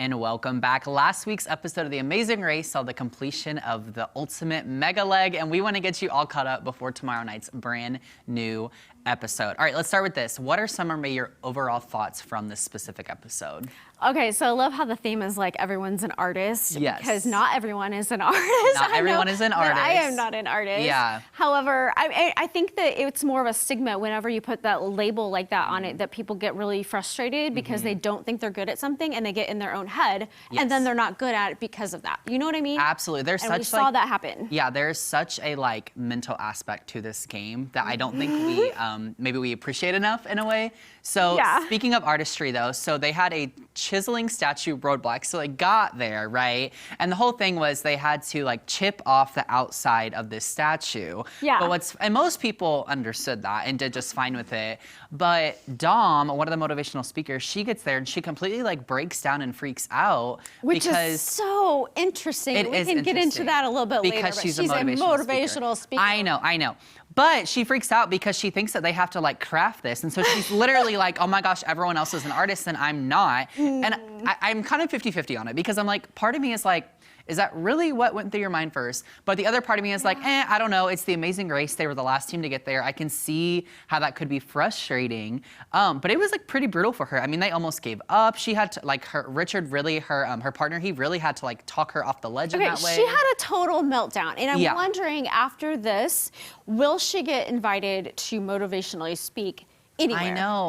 And welcome back. Last week's episode of The Amazing Race saw the completion of the ultimate mega leg, and we want to get you all caught up before tomorrow night's brand new episode. All right, let's start with this. What are some of your overall thoughts from this specific episode? Okay, so I love how the theme is like everyone's an artist. Yes. Because not everyone is an artist. Not everyone is an artist. I am not an artist. Yeah. However, I think that it's more of a stigma whenever you put that label like that on it, that people get really frustrated because they don't think they're good at something and they get in their own head, and then they're not good at it because of that. You know what I mean? Absolutely. There's and such we saw that happen. Yeah, there's such a like mental aspect to this game that I don't think we maybe we appreciate enough in a way. So speaking of artistry though, so they had a chiseling statue Roadblocks. So they got there, right? And the whole thing was they had to like chip off the outside of this statue. Yeah. But and most people understood that and did just fine with it. But Dom, one of the motivational speakers, she gets there and she completely like breaks down and freaks out. Which is so interesting. We can get into that a little bit later. Because she's a motivational speaker. I know. But she freaks out because she thinks that they have to like craft this. And so she's literally like, oh my gosh, everyone else is an artist and I'm not. And I'm kind of 50-50 on it because I'm like, part of me is like, is that really what went through your mind first? But the other part of me is like, I don't know. It's the Amazing Race. They were the last team to get there. I can see how that could be frustrating. But it was like pretty brutal for her. I mean, they almost gave up. She had to like Richard really, her partner, he really had to like talk her off the ledge in that way. She had a total meltdown. And I'm wondering after this, will she get invited to motivationally speak anywhere?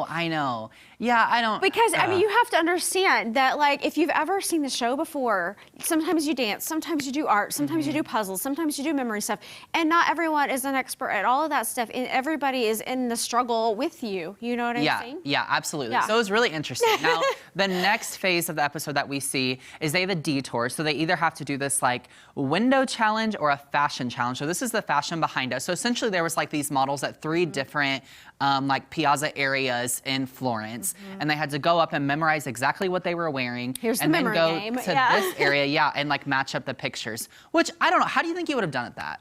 I know. Yeah, I don't. Because, I mean, you have to understand that, like, if you've ever seen the show before, sometimes you dance, sometimes you do art, sometimes you do puzzles, sometimes you do memory stuff, and not everyone is an expert at all of that stuff, and everybody is in the struggle with you. You know what I'm saying? Yeah, absolutely. So it was really interesting. Now, the next phase of the episode that we see is they have a detour, so they either have to do this, like, window challenge or a fashion challenge. So this is the fashion behind us. So essentially, there was, like, these models at three different, like, piazza areas in Florence. And they had to go up and memorize exactly what they were wearing. And then go to this area, and like match up the pictures. Which, I don't know, how do you think you would have done at that?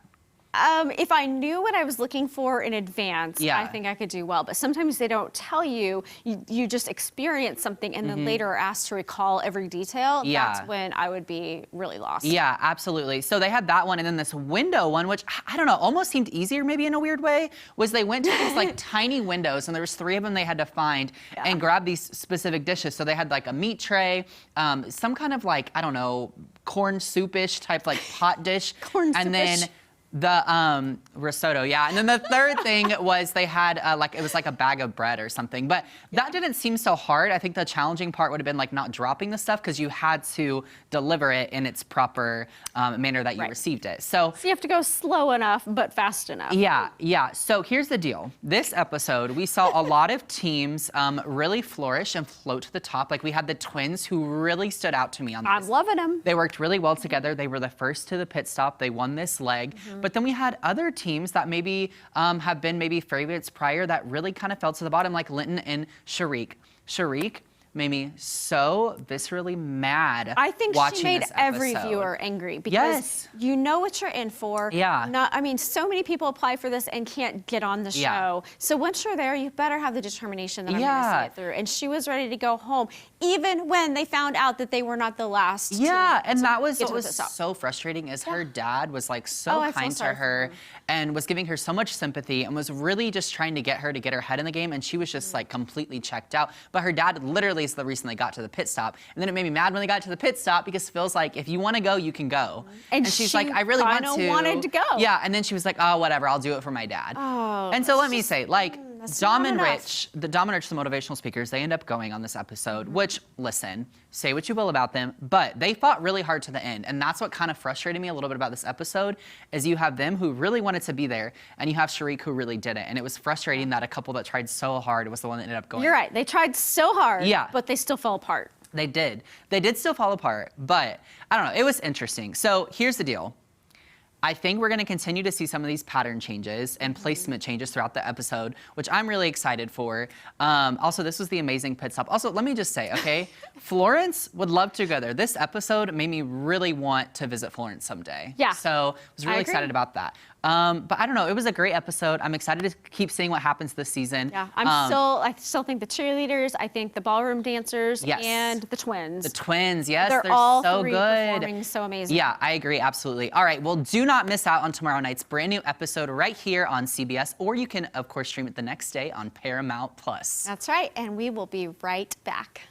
If I knew what I was looking for in advance, I think I could do well. But sometimes they don't tell you. You just experience something and then later are asked to recall every detail. That's when I would be really lost. Yeah, absolutely. So they had that one, and then this window one, which, I don't know, almost seemed easier maybe in a weird way, was they went to these like tiny windows, and there was 3 of them they had to find and grab these specific dishes. So they had like a meat tray, some kind of like, I don't know, corn soupish type like pot dish. And then the risotto, and then the third thing was they had like, it was like a bag of bread or something, but that didn't seem so hard. I think the challenging part would have been like not dropping the stuff because you had to deliver it in its proper manner that you received it. So you have to go slow enough but fast enough. Yeah. So here's the deal. This episode, we saw a lot of teams really flourish and float to the top. Like we had the twins who really stood out to me on this. I'm loving them. They worked really well together. They were the first to the pit stop. They won this leg. But then we had other teams that maybe have been maybe favorites prior that really kind of fell to the bottom, like Linton and Sharik. Sharik made me so viscerally mad. I think she made every viewer angry because you know what you're in for. I mean, so many people apply for this and can't get on the show. So once you're there, you better have the determination that I'm going to see it through. And she was ready to go home, even when they found out that they were not the last. And that was what was so frustrating is her dad was like so kind to her and was giving her so much sympathy and was really just trying to get her head in the game. And she was just like completely checked out. But her dad literally is the reason they got to the pit stop. And then it made me mad when they got to the pit stop because Phil's like, if you want to go, you can go. And she's like, I really wanted to go. Yeah, and then she was like, oh, whatever, I'll do it for my dad. And so let me say, like, Dom and Rich, the motivational speakers, they end up going on this episode, which, listen, say what you will about them, but they fought really hard to the end. And that's what kind of frustrated me a little bit about this episode, is you have them who really wanted to be there, and you have Sharik who really didn't. And it was frustrating that a couple that tried so hard was the one that ended up going. You're right. They tried so hard, but they still fell apart. They did. They did still fall apart, but I don't know. It was interesting. So here's the deal. I think we're going to continue to see some of these pattern changes and placement changes throughout the episode, which I'm really excited for. Also, this was the amazing pit stop. Also, let me just say, okay, Florence would love to go there. This episode made me really want to visit Florence someday. Yeah. So I was really excited about that. But I don't know. It was a great episode. I'm excited to keep seeing what happens this season. Yeah, I still think the cheerleaders, I think the ballroom dancers, and the twins. The twins, yes, they're all so good. Performing so amazing. Yeah, I agree, absolutely. All right, well, do not miss out on tomorrow night's brand new episode right here on CBS, or you can, of course, stream it the next day on Paramount+. That's right, and we will be right back.